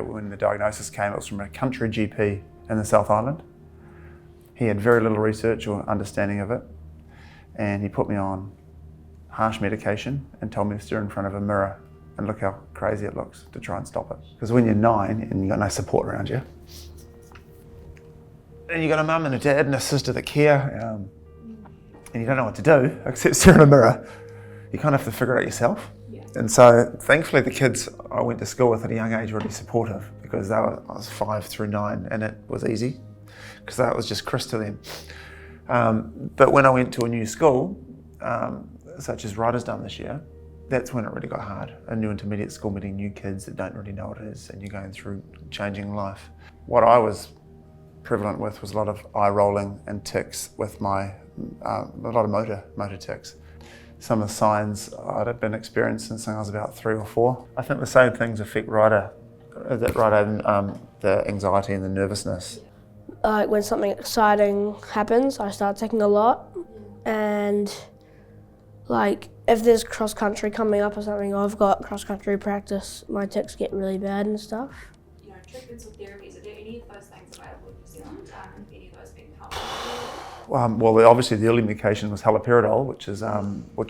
when the diagnosis came, it was from a country GP in the South Island. He had very little research or understanding of it, and he put me on harsh medication and told me to stare in front of a mirror and look how crazy it looks to try and stop it. Because when you're 9 and you've got no support around you, and you've got a mum and a dad and a sister that care, and you don't know what to do except stare in a mirror, you kind of have to figure it out yourself. Yeah. And so thankfully the kids I went to school with at a young age were really supportive, because I was 5 through 9 and it was easy, because that was just Chris to them. But when I went to a new school, such as Ryder's done this year, that's when it really got hard. A new intermediate school, meeting new kids that don't really know what it is, and you're going through changing life. What I was prevalent with was a lot of eye rolling and tics with my, a lot of motor tics. Some of the signs I'd have been experienced since I was about 3 or 4. I think the same things affect Ryder, the anxiety and the nervousness. Like when something exciting happens, I start ticking a lot, and like if there's cross country coming up or something, I've got cross country practice, my tics get really bad and stuff. You know, treatments or therapies, are there any of those things available in New Zealand? Any of those being helpful? Well, obviously the early medication was haloperidol, which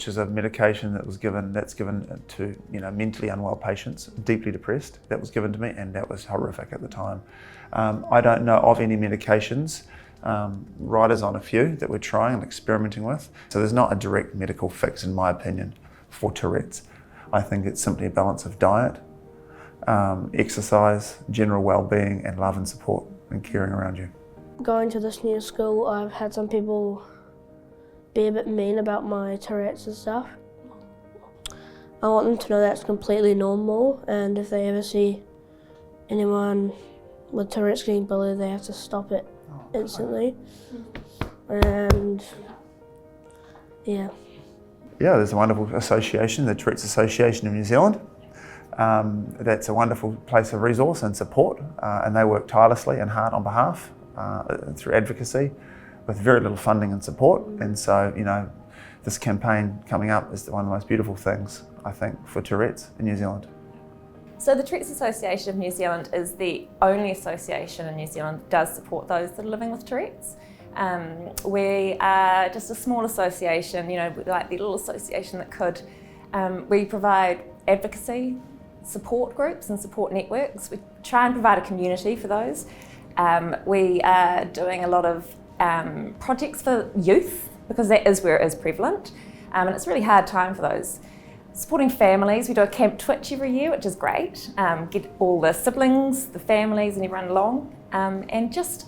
is a medication that's given to mentally unwell patients, deeply depressed. That was given to me, and that was horrific at the time. I don't know of any medications. Ryder's on a few that we're trying and experimenting with. So there's not a direct medical fix, in my opinion, for Tourette's. I think it's simply a balance of diet, exercise, general well-being, and love and support and caring around you. Going to this new school, I've had some people be a bit mean about my Tourette's and stuff. I want them to know that's completely normal, and if they ever see anyone with Tourette's getting bullied, they have to stop it instantly. And yeah. Yeah, there's a wonderful association, the Tourette's Association of New Zealand. That's a wonderful place of resource and support, and they work tirelessly and hard on behalf through advocacy with very little funding and support. And so, this campaign coming up is one of the most beautiful things, I think, for Tourette's in New Zealand. So the Tourette's Association of New Zealand is the only association in New Zealand that does support those that are living with Tourette's. We are just a small association, like the little association that could. We provide advocacy, support groups and support networks. We try and provide a community for those. We are doing a lot of projects for youth, because that is where it is prevalent, and it's a really hard time for those. Supporting families, we do a Camp Twitch every year, which is great. Get all the siblings, the families and everyone along, and just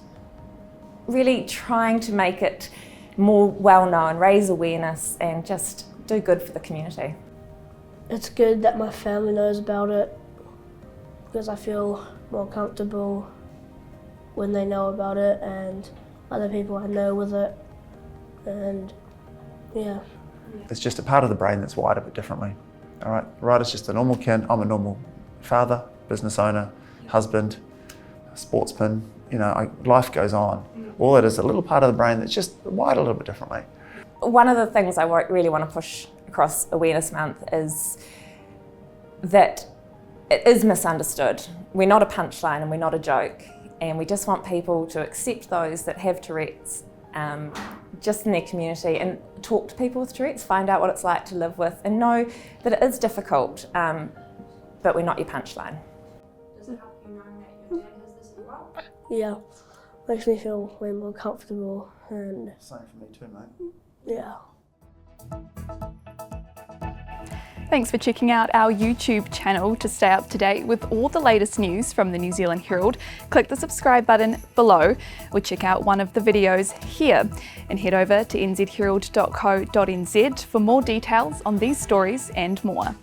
really trying to make it more well-known, raise awareness and just do good for the community. It's good that my family knows about it, because I feel more comfortable when they know about it and other people I know with it, and yeah. It's just a part of the brain that's wired a bit differently. All right, Ryder's just a normal kid. I'm a normal father, business owner, husband, sportsman. Life goes on. All it is a little part of the brain that's just wired a little bit differently. One of the things I really want to push across Awareness Month is that it is misunderstood. We're not a punchline and we're not a joke, and we just want people to accept those that have Tourette's just in their community, and talk to people with Tourette's, find out what it's like to live with, and know that it is difficult, but we're not your punchline. Does it help you knowing that your dad has this as well? Yeah, makes me feel way more comfortable, and Same for me too, mate. yeah. Thanks for checking out our YouTube channel. To stay up to date with all the latest news from the New Zealand Herald, click the subscribe button below or check out one of the videos here, and head over to nzherald.co.nz for more details on these stories and more.